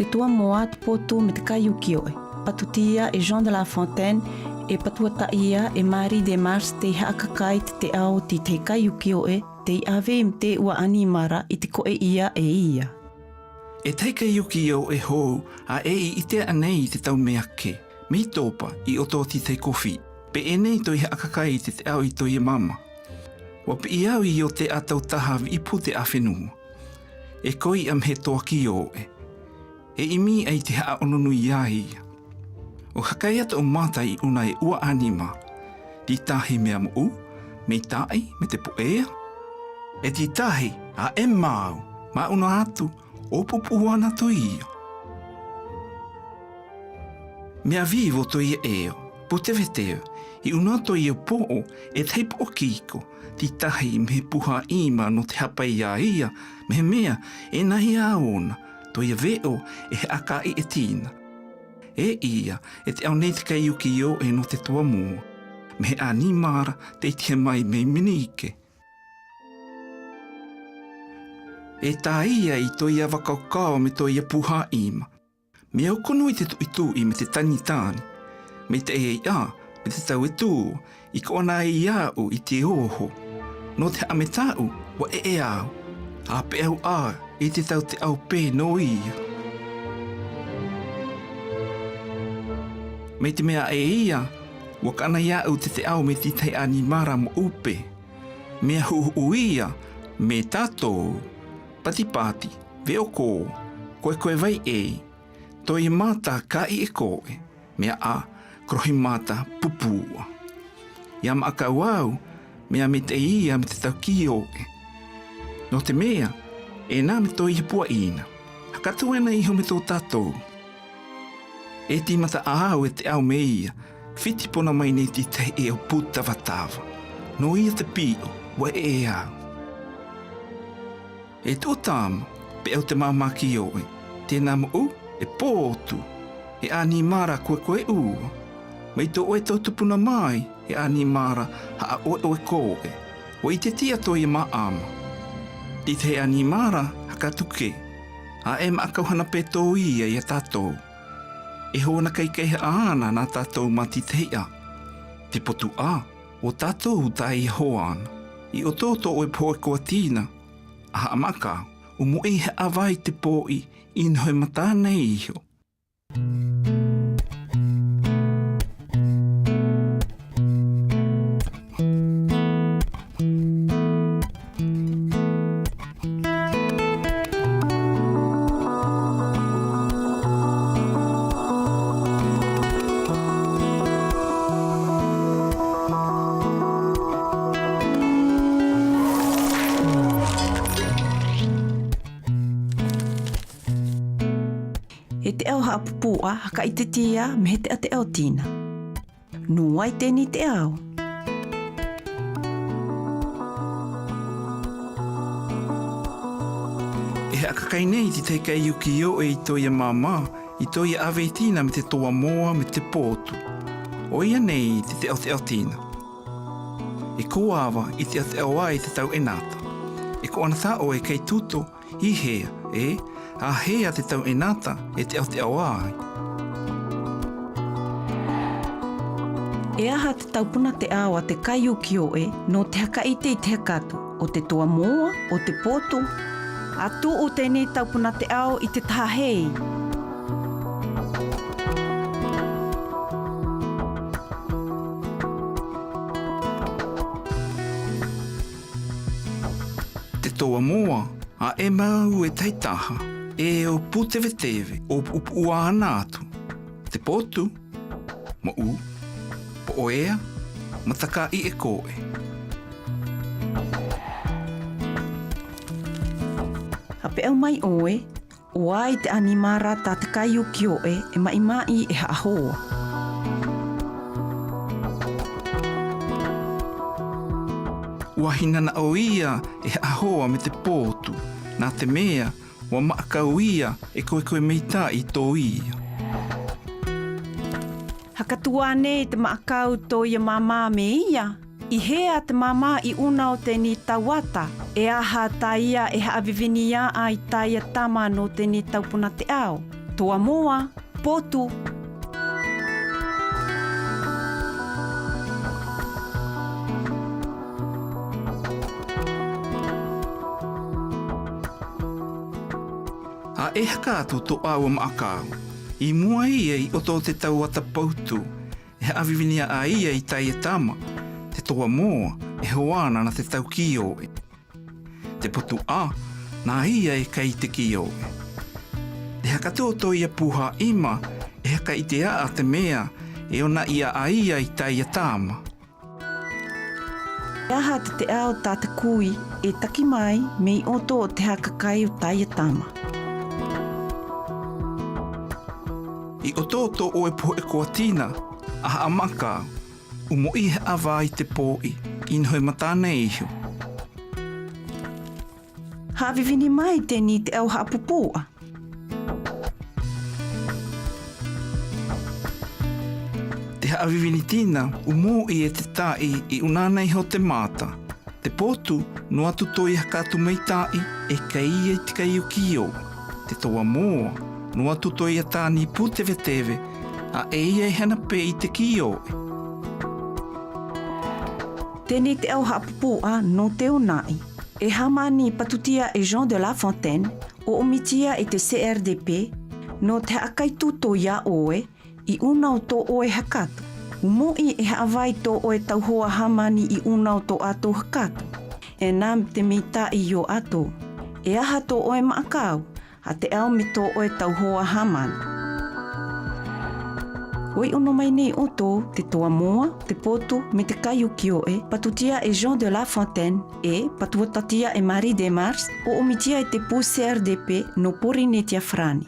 te tua moa te potu me te kaiukioe. Patutia e Jean de La Fontaine e patuata ia e Marie de Mars te haakakai te ao ti te kaiukioe te ave me te ua animara i te koe ia e ia. E te kaiukio e hou a e i te anei te tau mea ke. Mi topa i oto ti te kofi. Pe e nei toi haakakai te ao i toi e mama. Wa pe i au i o te atau taha i pu te awhenua. E koi am he toa ki o e. E imi ai te haa ononu i ia. O hakai ata o mata i una e ua anima. Di tahi mea mo me tai me te poea. E di tahi a e mau, ma una atu, o pupuana to ia. Mea vivo to ia eo, po te veteo, i una to ia po'o e te po kiko, di tahi me puha ima no te hapa ia, me mea e nahi a ona, to ia veo e he akai e tina. E ia, e te au nei te kaiukio e no te tua mua, me he animara te tia mai me minike. E tā ia i toi a wakaukau me toi a puha ima. Me au kono i te tuitui me te tani tāni. Me te e a, me te tau e tū, i ko ana i au i te oho. No te ametau, wa e au. A pe au a, i te tau te au pē no ia. Me te mea e ia, wa kana ia au te au me te animara mo upe. Mea hu ia, me tātou. Pati, veo ko, koe vai e, toi mata ka i e koe, mea a, krohi mata pupua. Ia maaka wau, mea me te ia me te tau ki oe. No te mea, e nā me toi hipua ina, hakatu ena iho me tō tātou. E ti mata ahau e te au me ia, whiti pona mai nei ti te e o puta watawa. No ia te pio, wa e au. E tō tāma, pe au te mamaki oe, tēnā mo e pōtu, e animara koe ua. Mai tō oe tau tupuna mai, e animara haa oe koe, o i te tia tō i maama. Di te animara hakatuke, a e maakauhana pe tō ia i a tātou. E hoana kai ana nā tātou mati teia. Te potu a, o tātou tai hoana, i o tō oe poe koa tīna, a amaka, o mo e awai te pōi i noe matane iho. E te au haapupua haka i te tia me he te a te au tina. Nua i tēni te au. E hakakai nei ti te kaiukio e i toi a mama, i toi a ave tina me te toa moa me te pōtu. O ia nei ti te au tina. E koawa i te au ai te tau enata. E ko anata o e kei tuto i hea, a hea te tau enata e te au ai. E aha te taupuna te awa te kaiukio e no te haka i te hakatu o te toa moa o te poto. Atu o tēnei taupuna te ao i te tahei. Te toa moa a e mau e taitaha. E o putewe o upua ana atu. Te potu, mo po oea, mataka i e koe. A pe au mai oe, o ai te animara ta te kaiukio e mai e haahoa. Wahina na o ia e haahoa me te potu, nā te mea, wa maakau ia e koe meita i tō ia. Hakatua nei te maakau tō ia mama me ia. I hea te mama i una o te ni tauata. E aha ta ia e haavivinia ai taia tama no te ni taupuna te ao. Toa moa, potu. A e haka to awa maakau. I mua ia I oto te tau ata pautu. E avivinia a ia I tai e tama. Te toa moa e hoana na te tau kio e. Te potu a, na ia e kai te kio e. Te haka tō ia puha ima, e haka I te a te mea, e ona ia a ia I tai e tama. E aha te ao tāta kui e taki mai me I oto o te haka kai o tai e tama. I o tō o e po e kua tina, a amaka, umo I he awa I te pōi, inhoi matane iho. Hawivini mai tēni te au hapupua. Te hawivini tina, umo I e te tai I unanei ho te mata. Te pōtu, no atu toi hakatu mei tai, e kai I te kai o kio. Te toa moa, no atu toi a tāni pūtewe, a e hana pe I te kio. Tēni te au hapupua no te unai. E hamani patutia e Jean de La Fontaine, o omitia e te CRDP, no te hakaitu tō ia oe, I unau tō oe hakatu. Umoi e haawai tō oe tauhoa hamani I unau tō ato hakatu. E nām te mita I o ato. E aha tō oe maakau, a te ao me tō oe tauhoa hamani. Oi ono mai nei oto, te toa moa, te potu, me te kai o kioe, patutia e Jean de La Fontaine e patuatatia e Marie Desmars, o omitia e te pū CRDP no Porinetia Frani.